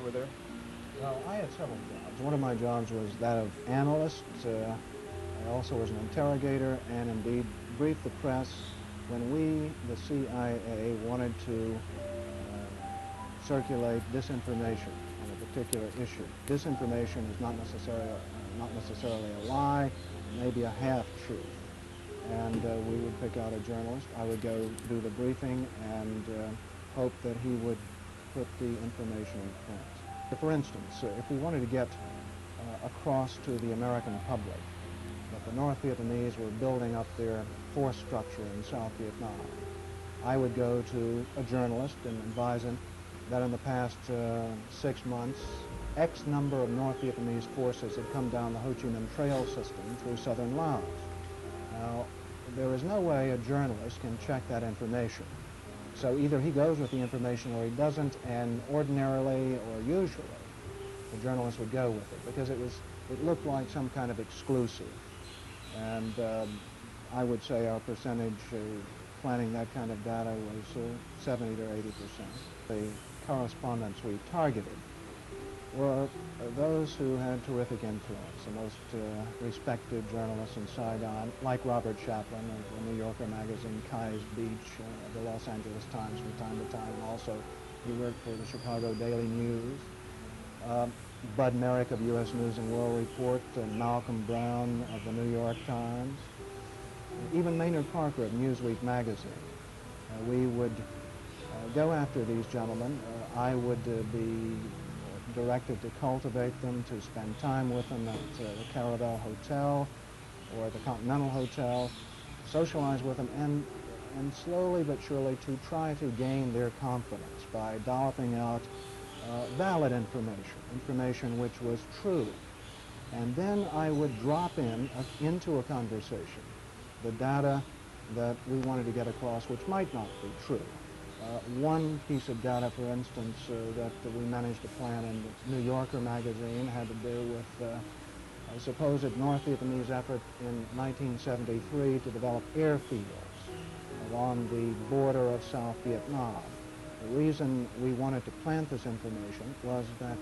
were there? Well, I had several jobs. One of my jobs was that of analyst. I also was an interrogator and indeed briefed the press when we, the CIA, wanted to circulate disinformation on a particular issue. Disinformation is not necessarily a lie, maybe a half-truth. And we would pick out a journalist. I would go do the briefing and hope that he would put the information in print. For instance, if we wanted to get across to the American public that the North Vietnamese were building up their force structure in South Vietnam, I would go to a journalist and advise him that in the past 6 months, X number of North Vietnamese forces had come down the Ho Chi Minh Trail system through southern Laos. Now, there is no way a journalist can check that information. So either he goes with the information or he doesn't, and ordinarily or usually the journalist would go with it because it looked like some kind of exclusive. And I would say our percentage planning that kind of data was 70 to 80%. The correspondents we targeted were those who had terrific influence, the most respected journalists in Saigon, like Robert Chaplin of the New Yorker magazine, Kai's Beach, the Los Angeles Times from time to time, and also he worked for the Chicago Daily News. Bud Merrick of U.S. News and World Report, and Malcolm Brown of the New York Times, even Maynard Parker of Newsweek magazine. We would go after these gentlemen. I would be directed to cultivate them, to spend time with them at the Caravel Hotel or the Continental Hotel, socialize with them, and slowly but surely to try to gain their confidence by dolloping out valid information which was true. And then I would drop into a conversation the data that we wanted to get across, which might not be true. One piece of data, for instance, that we managed to plant in the New Yorker magazine had to do with a supposed North Vietnamese effort in 1973 to develop airfields along the border of South Vietnam. The reason we wanted to plant this information was that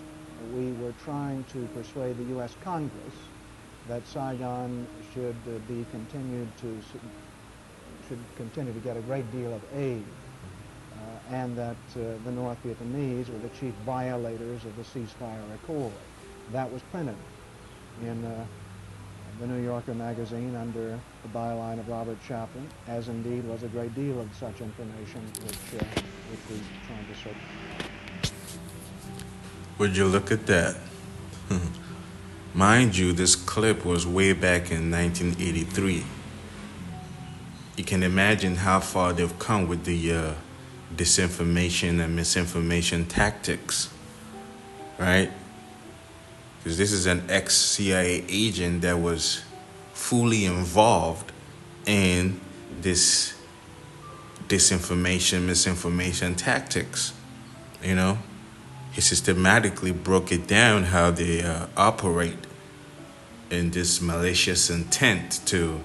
we were trying to persuade the U.S. Congress that Saigon should continue to get a great deal of aid, and that the North Vietnamese were the chief violators of the ceasefire accord. That was printed in the New Yorker magazine under the byline of Robert Chaplin, as indeed was a great deal of such information which we tried to circulate. Would you look at that? Mind you, this clip was way back in 1983. You can imagine how far they've come with the disinformation and misinformation tactics, right? Because this is an ex-CIA agent that was fully involved in this disinformation, misinformation tactics, you know? He systematically broke it down how they operate in this malicious intent to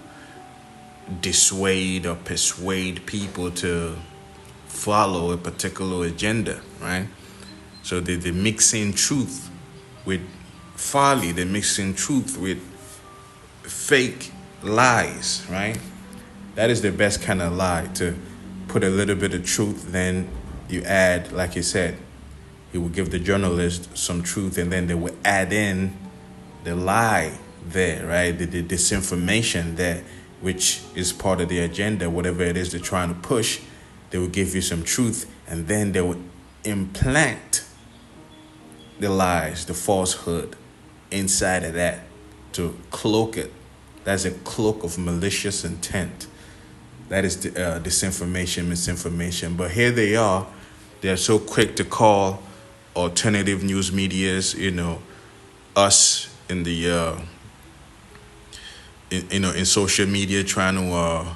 dissuade or persuade people to follow a particular agenda, right? So they mix in truth with folly, they mix in truth with fake lies, right? That is the best kind of lie, to put a little bit of truth, then you add, like you said, he would give the journalist some truth, and then they would add in the lie there, right? The disinformation there, which is part of the agenda, whatever it is they're trying to push. They will give you some truth, and then they will implant the lies, the falsehood inside of that to cloak it. That's a cloak of malicious intent. That is disinformation, misinformation. But here they are. They're so quick to call alternative news medias, us in the, in social media, trying to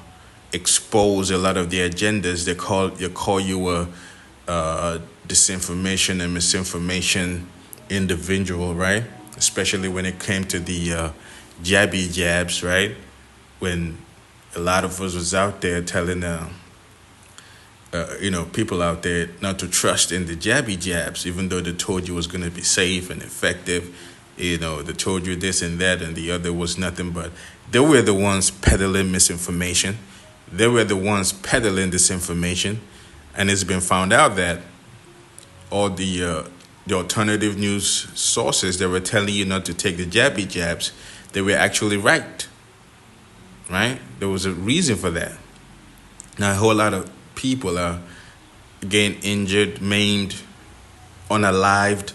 expose a lot of their agendas. They call you a disinformation and misinformation individual, right? Especially when it came to the jabby jabs, right? When a lot of us was out there telling people out there not to trust in the jabby jabs, even though they told you it was going to be safe and effective. They told you this and that, and the other was nothing but they were the ones peddling misinformation. They were the ones peddling disinformation, and it's been found out that all the alternative news sources that were telling you not to take the jabby jabs, they were actually right. Right? There was a reason for that. Now a whole lot of people are getting injured, maimed, unalived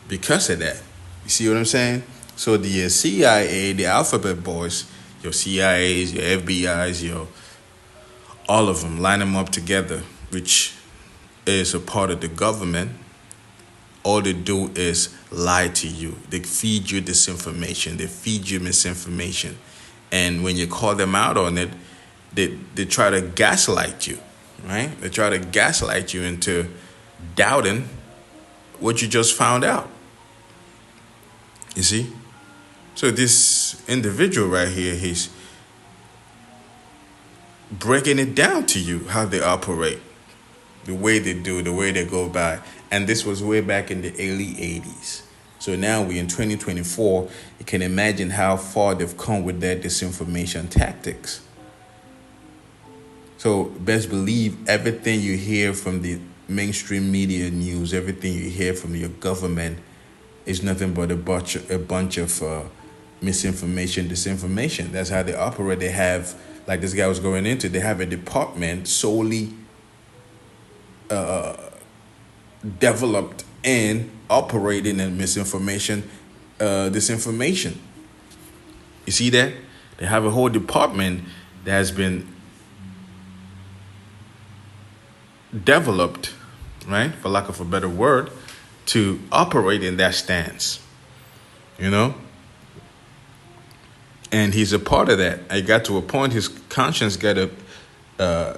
because of that. You see what I'm saying? So the CIA, the alphabet boys, your CIAs, your FBIs, all of them, line them up together, which is a part of the government. All they do is lie to you. They feed you disinformation. They feed you misinformation. And when you call them out on it, they try to gaslight you, right? They try to gaslight you into doubting what you just found out. You see? So this individual right here, he's breaking it down to you, how they operate, the way they do, the way they go by. And this was way back in the early 80s. So now we're in 2024. You can imagine how far they've come with their disinformation tactics. So best believe everything you hear from the mainstream media news, everything you hear from your government is nothing but a bunch of misinformation, disinformation. That's how they operate. They have, like this guy was going into, they have a department solely developed and operating in misinformation, disinformation. You see that? They have a whole department that has been developed, right, for lack of a better word, to operate in that stance, And he's a part of that. I got to a point, his conscience got a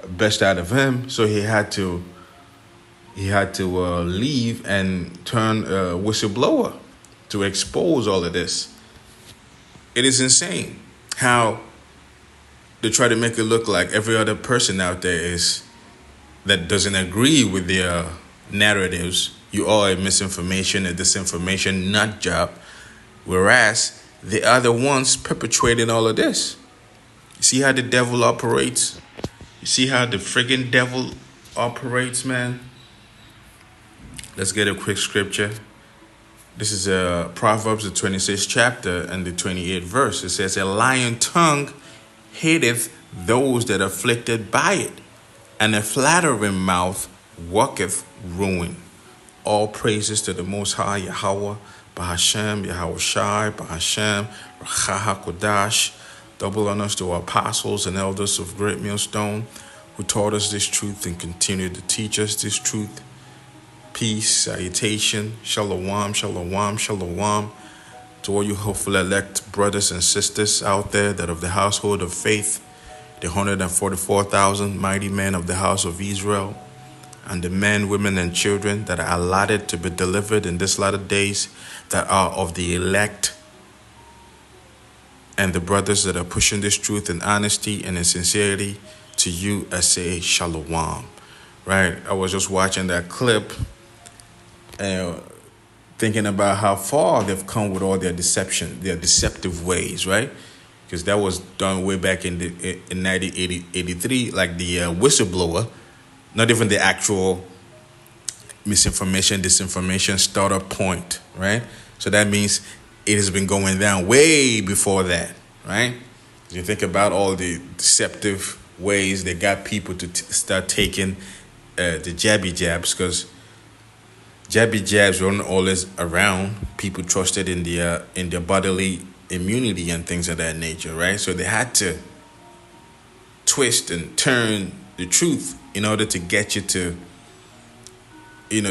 best out of him, so he had to leave and turn a whistleblower to expose all of this. It is insane how they try to make it look like every other person out there that doesn't agree with their narratives. You are a misinformation, a disinformation nut job, whereas they are the ones perpetrating all of this. You see how the devil operates? You see how the friggin' devil operates, man? Let's get a quick scripture. This is Proverbs, the 26th chapter and the 28th verse. It says, a lying tongue hateth those that are afflicted by it, and a flattering mouth worketh ruin. All praises to the Most High, Yahweh, Bahashem, Yahweh Shai, Bahashem, Rachaha Kodash. Double honors to our apostles and elders of Great Millstone who taught us this truth and continue to teach us this truth. Peace, salutation, shalom, shalom, shalom to all you hopeful elect brothers and sisters out there that of the household of faith, the 144,000 mighty men of the house of Israel, and the men, women, and children that are allotted to be delivered in this latter days that are of the elect, and the brothers that are pushing this truth in honesty and in sincerity. To you, I say shalom. Right? I was just watching that clip and thinking about how far they've come with all their deception, their deceptive ways, right? Because that was done way back in 1983, like the whistleblower, not even the actual misinformation, disinformation startup point, right? So that means it has been going down way before that, right? You think about all the deceptive ways they got people to start taking the jabby jabs, because jabby jabs weren't always around. People trusted in their bodily immunity and things of that nature, right? So they had to twist and turn the truth in order to get you to,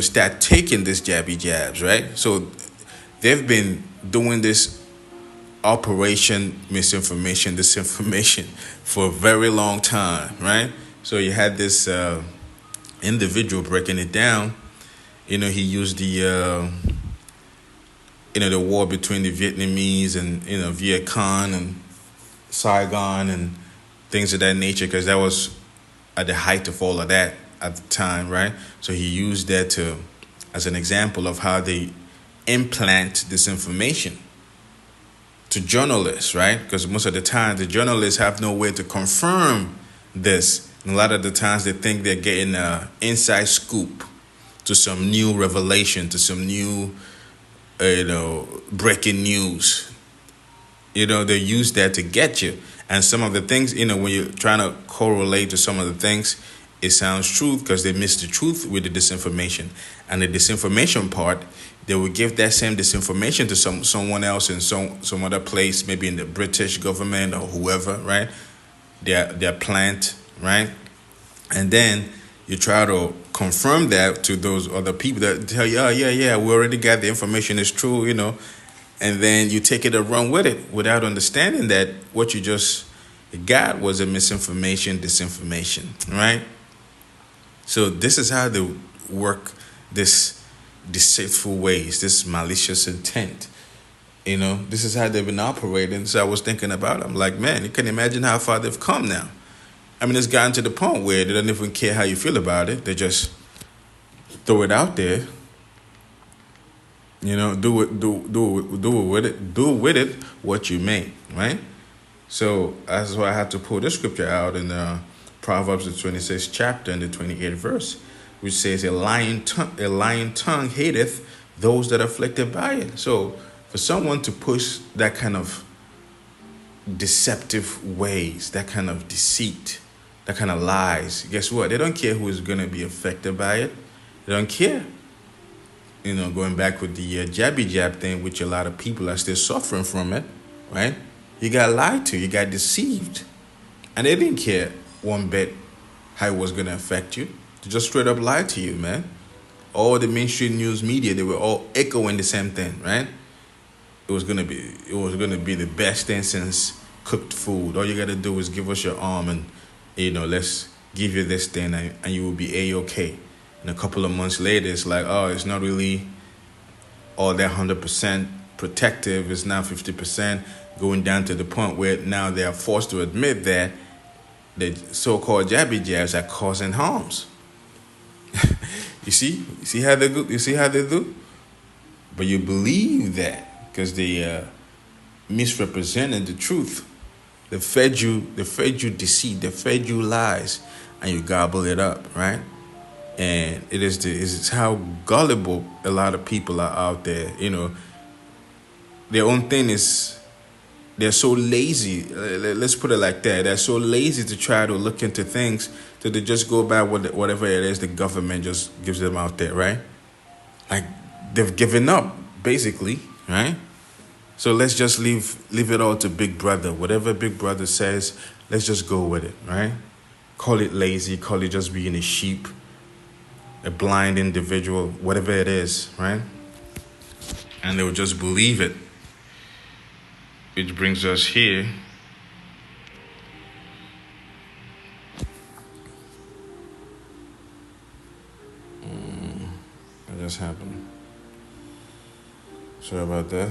start taking this jabby jabs, right? So they've been doing this operation misinformation, disinformation for a very long time, right? So you had this individual breaking it down. He used the the war between the Vietnamese and Viet Cong and Saigon and things of that nature, because that was at the height of all of that. at the time, right? So he used that to as an example of how they implant disinformation to journalists, right? Because most of the time the journalists have no way to confirm this. And a lot of the times they think they're getting an inside scoop to some new revelation, to some new, breaking news. They use that to get you. And some of the things, when you're trying to correlate to some of the things, it sounds true because they miss the truth with the disinformation. And the disinformation part, they will give that same disinformation to someone else in some other place, maybe in the British government or whoever, right? Their plant, right? And then you try to confirm that to those other people that tell you, oh, yeah, we already got the information, it's true, and then you take it and run with it without understanding that what you just got was a misinformation, disinformation, right? So this is how they work this deceitful ways, this malicious intent. This is how they've been operating. So I was thinking about it. I'm like, man, you can imagine how far they've come now. I mean, it's gotten to the point where they don't even care how you feel about it. They just throw it out there. Do with it what you may, right? So that's why I had to pull this scripture out in Proverbs the 26th chapter and the 28th verse, which says, a lying tongue hateth those that are afflicted by it. So for someone to push that kind of deceptive ways, that kind of deceit, that kind of lies, guess what? They don't care who is going to be affected by it. They don't care. Going back with the jabby jab thing, which a lot of people are still suffering from it, right? You got lied to, you got deceived. And they didn't care one bit how it was going to affect you. They just straight up lied to you, man. All the mainstream news media, they were all echoing the same thing, right? It was gonna be the best thing since cooked food. All you gotta do is give us your arm and let's give you this thing and you will be A-okay. And a couple of months later, it's like, oh, it's not really all that 100% protective. It's now 50%, going down to the point where now they are forced to admit that the so-called jabby jabs are causing harms. You see how they do? You see how they do? But you believe that because they misrepresented the truth. They fed you deceit. They fed you lies, and you gobble it up, right? And it's how gullible a lot of people are out there. Their own thing is they're so lazy. Let's put it like that. They're so lazy to try to look into things that they just go by whatever it is the government just gives them out there, right? Like they've given up, basically, right? So let's just leave it all to Big Brother. Whatever Big Brother says, let's just go with it, right? Call it lazy, call it just being a sheep, a blind individual, whatever it is, right? And they will just believe it. Which brings us here. What just happened? Sorry about that.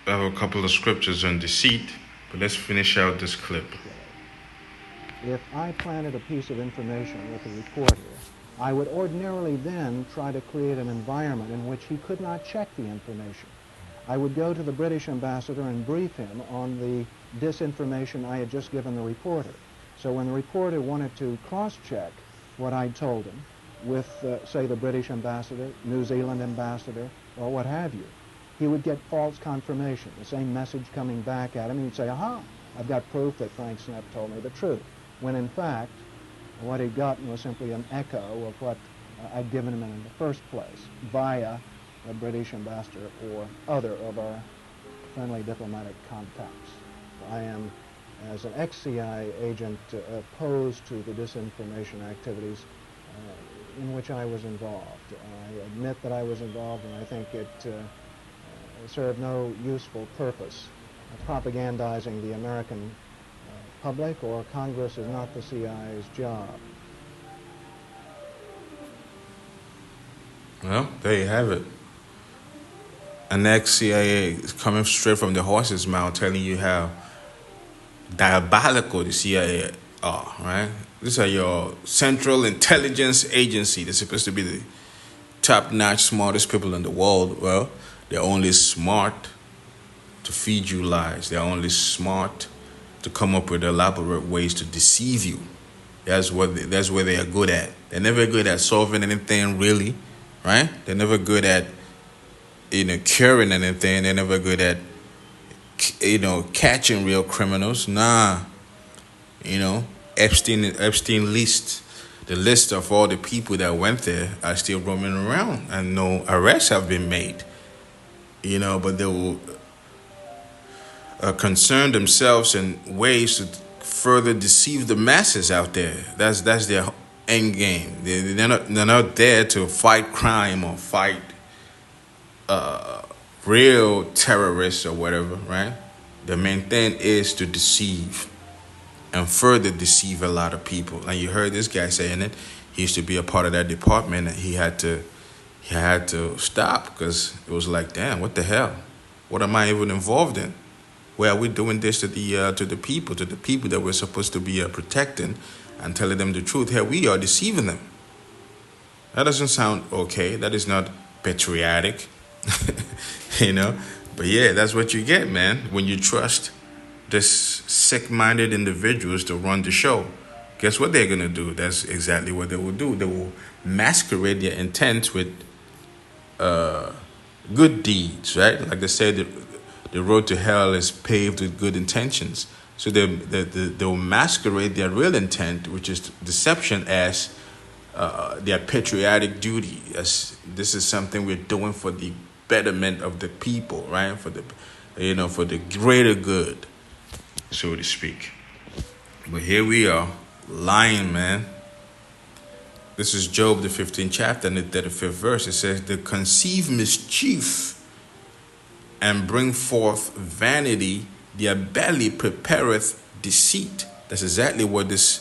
I have a couple of scriptures on deceit, but let's finish out this clip. If I planted a piece of information with a reporter, I would ordinarily then try to create an environment in which he could not check the information. I would go to the British ambassador and brief him on the disinformation I had just given the reporter. So when the reporter wanted to cross-check what I'd told him with, say, the British ambassador, New Zealand ambassador, or what have you, he would get false confirmation, the same message coming back at him, and he'd say, aha, I've got proof that Frank Snepp told me the truth. When in fact, what he'd gotten was simply an echo of what I'd given him in the first place via the British ambassador or other of our friendly diplomatic contacts. I am, as an ex-CIA agent, opposed to the disinformation activities in which I was involved. I admit that I was involved, and I think it served no useful purpose. Propagandizing the American public or Congress is not the CIA's job. Well, there you have it. an ex-CIA is coming straight from the horse's mouth telling you how diabolical the CIA are, right? These are your Central Intelligence Agency. They're supposed to be the top-notch, smartest people in the world. Well, they're only smart to feed you lies. They're only smart to come up with elaborate ways to deceive you. That's where they are good at. They're never good at solving anything really, right? They're never good at curing anything. They're never good at catching real criminals. Nah, Epstein list. The list of all the people that went there are still roaming around, and no arrests have been made. But they will concern themselves in ways to further deceive the masses out there. That's their end game. They're not there to fight crime or fight real terrorists or whatever, right? The main thing is to deceive and further deceive a lot of people. And you heard this guy saying it. He used to be a part of that department, and he had to stop because it was like, damn, what the hell? What am I even involved in? Where are we doing this to the people that we're supposed to be protecting and telling them the truth? Here we are deceiving them. That doesn't sound okay. That is not patriotic, But yeah, that's what you get, man, when you trust this sick-minded individuals to run the show. Guess what they're going to do? That's exactly what they will do. They will masquerade their intent with good deeds, right? Like they said, the road to hell is paved with good intentions. So they'll masquerade their real intent, which is deception, as their patriotic duty. As this is something we're doing for the betterment of the people, right? For the greater good, so to speak. But here we are, lying, man. This is Job, the 15th chapter, and the 35th verse. It says, "They conceive mischief and bring forth vanity. Their belly prepareth deceit." That's exactly what this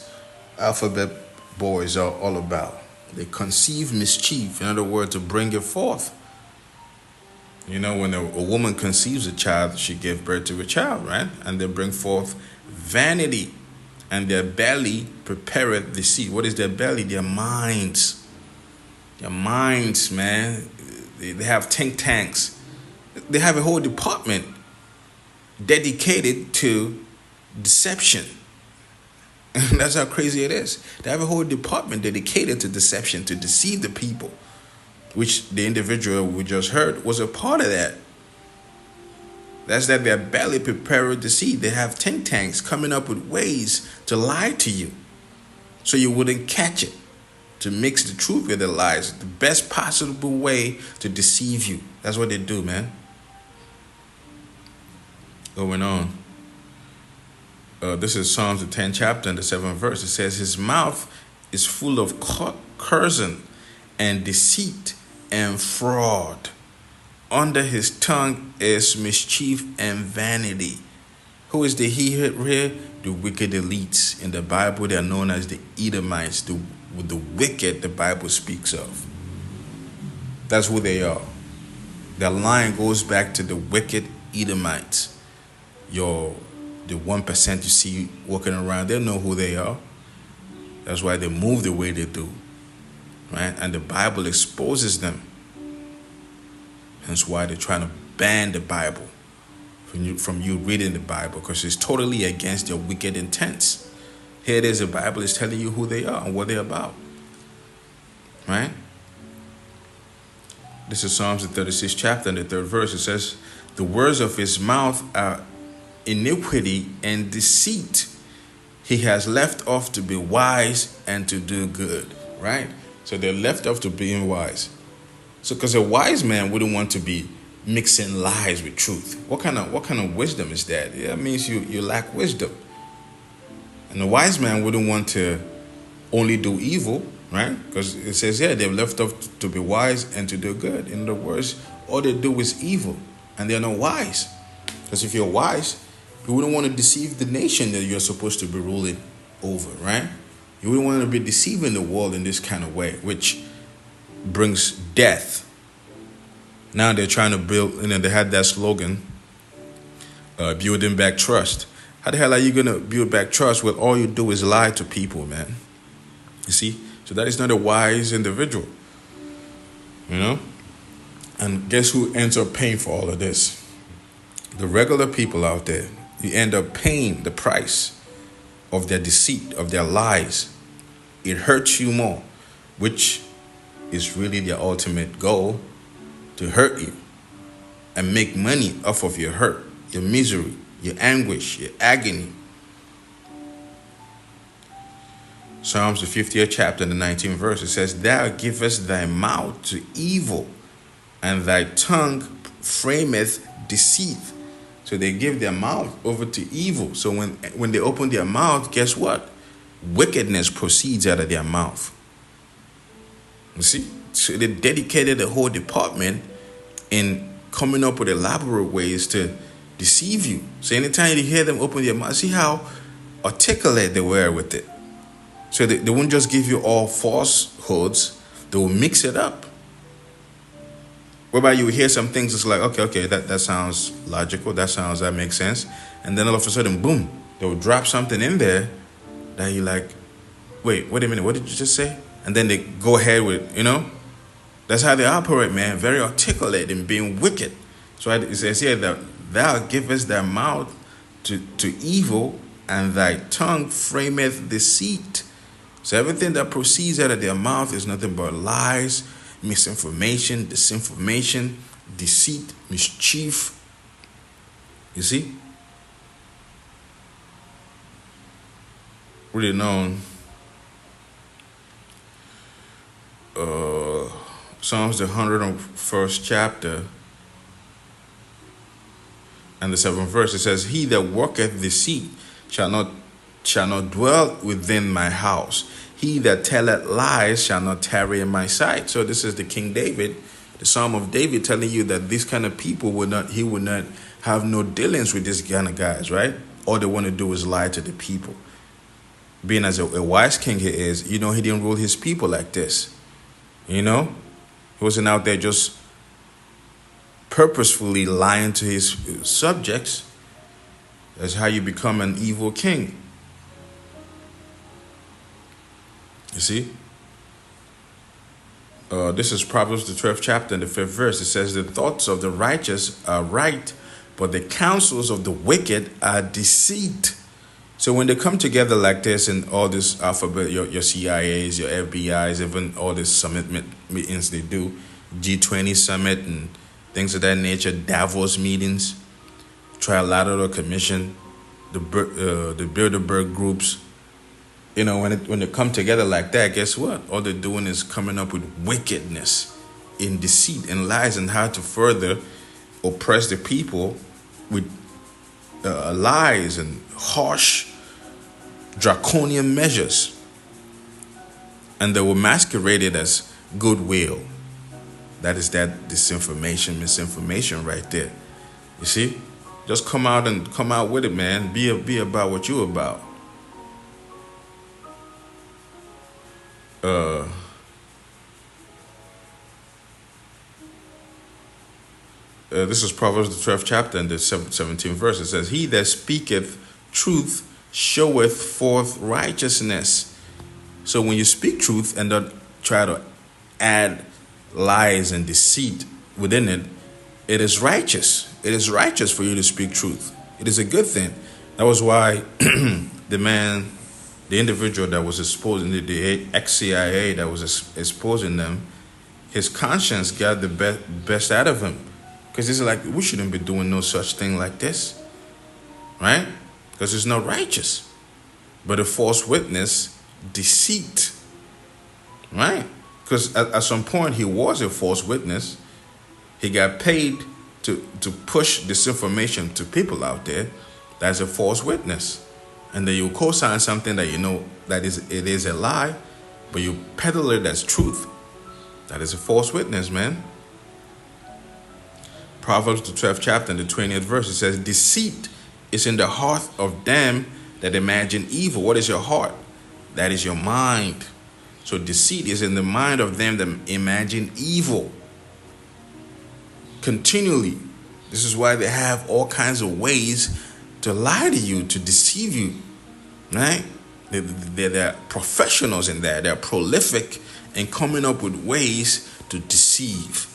alphabet boys are all about. They conceive mischief. In other words, to bring it forth. When a woman conceives a child, she gives birth to a child, right? And they bring forth vanity, and their belly prepareth deceit. What is their belly? Their minds. Their minds, man. They have think tanks. They have a whole department dedicated to deception. That's how crazy it is. They have a whole department dedicated to deception, to deceive the people, which the individual we just heard was a part of that. That's that their belly prepared deceit. They have think tanks coming up with ways to lie to you so you wouldn't catch it, to mix the truth with the lies. The best possible way to deceive you. That's what they do, man. Going on. This is Psalms, the 10th chapter and the 7th verse. It says, "His mouth is full of cursing and deceit and fraud. Under his tongue is mischief and vanity." Who is the he here? The wicked elites. In the Bible, they are known as the Edomites, the wicked the Bible speaks of. That's who they are. Their line goes back to the wicked Edomites. The 1% you see walking around, they know who they are. That's why they move the way they do, right? And the Bible exposes them. That's why they're trying to ban the Bible from you reading the Bible, because it's totally against their wicked intents. Here it is, the Bible is telling you who they are and what they're about, right? This is Psalms, the 36th chapter and the 3rd verse. It says, "The words of his mouth are iniquity and deceit. He has left off to be wise and to do good," right? So they're left off to being wise. So because a wise man wouldn't want to be mixing lies with truth. What kind of wisdom is that? That means you lack wisdom. And a wise man wouldn't want to only do evil, right? Because it says here, they've left off to be wise and to do good. In other words, all they do is evil, and they're not wise. Because if you're wise, you wouldn't want to deceive the nation that you're supposed to be ruling over, right? You wouldn't want to be deceiving the world in this kind of way, which brings death. Now they're trying to build, they had that slogan, building back trust. How the hell are you going to build back trust when all you do is lie to people, man? You see? So that is not a wise individual, And guess who ends up paying for all of this? The regular people out there. You end up paying the price of their deceit, of their lies. It hurts you more, which is really their ultimate goal, to hurt you and make money off of your hurt, your misery, your anguish, your agony. Psalms, the 50th chapter, the 19th verse, it says, Thou givest thy mouth to evil, and thy tongue frameth deceit. So they give their mouth over to evil. So when they open their mouth, guess what? Wickedness proceeds out of their mouth. You see? So they dedicated the whole department in coming up with elaborate ways to deceive you. So anytime you hear them open their mouth, see how articulate they were with it. So they won't just give you all falsehoods. They will mix it up. Whereby you hear some things, it's like, okay, that sounds logical. That makes sense. And then all of a sudden, boom, they will drop something in there that you're like, wait a minute, what did you just say? And then they go ahead with, That's how they operate, man. Very articulate in being wicked. So it says here that thou givest thy mouth to evil, and thy tongue frameth deceit. So everything that proceeds out of their mouth is nothing but lies, misinformation, disinformation, deceit, mischief. You see? Really known. Psalms, the 101st chapter and the 7th verse, it says, He that worketh deceit shall not dwell within my house. He that telleth lies shall not tarry in my sight. So this is the King David, the Psalm of David, telling you that these kind of people he would not have no dealings with these kind of guys, right? All they want to do is lie to the people. Being as a wise king he is, he didn't rule his people like this. He wasn't out there just purposefully lying to his subjects. That's how you become an evil king. You see? This is Proverbs, the 12th chapter and the 5th verse. It says, The thoughts of the righteous are right, but the counsels of the wicked are deceit. So when they come together like this and all this alphabet, your CIAs, your FBIs, even all these summit meetings they do, G20 summit and things of that nature, Davos meetings, Trilateral Commission, the Bilderberg groups, when they come together like that, guess what? All they're doing is coming up with wickedness, in deceit and lies, and how to further oppress the people with lies and harsh, draconian measures. And they will masquerade it as goodwill. That is that disinformation, misinformation right there. You see? Just come out with it, man. Be about what you're about. This is Proverbs, the 12th chapter and the 17th verse. It says, He that speaketh truth showeth forth righteousness. So when you speak truth and don't try to add lies and deceit within it, it is righteous. It is righteous for you to speak truth. It is a good thing. That was why the individual that was exposing the ex-CIA that was exposing them, his conscience got the best out of him. Because it's like, we shouldn't be doing no such thing like this. Right? Because it's not righteous. But a false witness, deceit. Right? Because at some point he was a false witness. He got paid to push disinformation to people out there. That's a false witness. And then you co-sign something that that it is a lie, but you peddle it as truth. That is a false witness, man. Proverbs, the 12th chapter and the 20th verse, it says, Deceit is in the heart of them that imagine evil. What is your heart? That is your mind. So deceit is in the mind of them that imagine evil. continually. This is why they have all kinds of ways to lie to you, to deceive you, right? They're professionals in that. They're prolific in coming up with ways to deceive.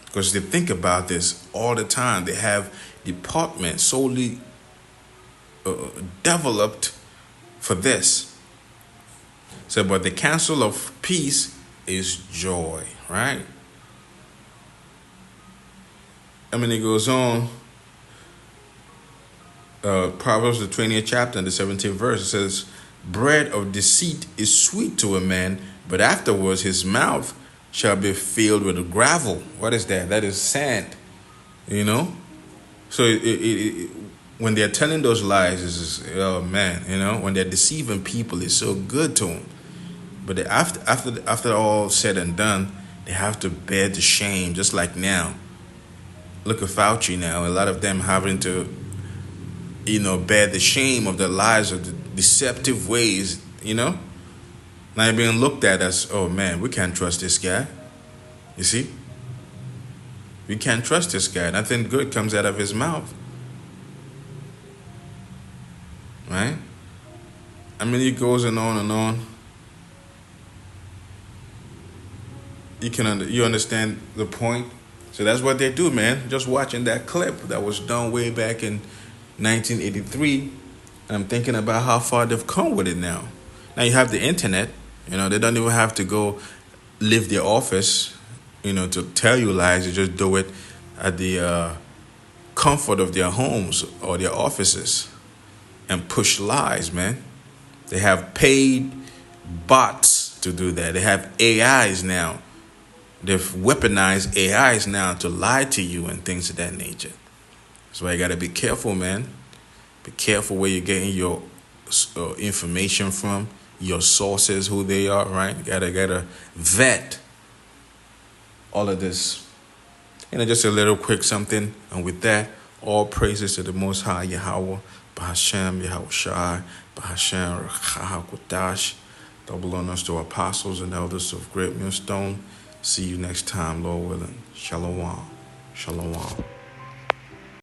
Because they think about this all the time. They have departments solely developed for this. So, but the counsel of peace is joy, right? I mean, it goes on. Proverbs, the 20th chapter and the 17th verse, it says, bread of deceit is sweet to a man, but afterwards his mouth shall be filled with gravel. What is that? That is sand, you know? So when they're telling those lies, it's just, oh man, you know, when they're deceiving people, it's so good to them. But after all said and done, they have to bear the shame, just like now. Look at Fauci now, a lot of them having to, you know, bear the shame of the lies, of the deceptive ways, you know. Now being looked at as, oh man, we can't trust this guy. You see? We can't trust this guy. Nothing good comes out of his mouth. Right? I mean, it goes on and on. You understand the point? So that's what they do, man. Just watching that clip that was done way back in 1983, and I'm thinking about how far they've come with it now. Now you have the internet. You know, they don't even have to go leave their office, you know, to tell you lies. They just do it at the comfort of their homes or their offices and push lies, man. They have paid bots to do that. They have AIs now. They've weaponized AIs now to lie to you and things of that nature. That's why you got to be careful, man. Be careful where you're getting your information from, your sources, who they are, right? You gotta vet all of this. You know, just a little quick something. And with that, all praises to the Most High Yahweh, Bahashem, Yahweh Shai, Bahashem, Rachahakodash. Double honors to apostles and elders of Great Millstone. See you next time, Lord willing. Shalom. Shalom.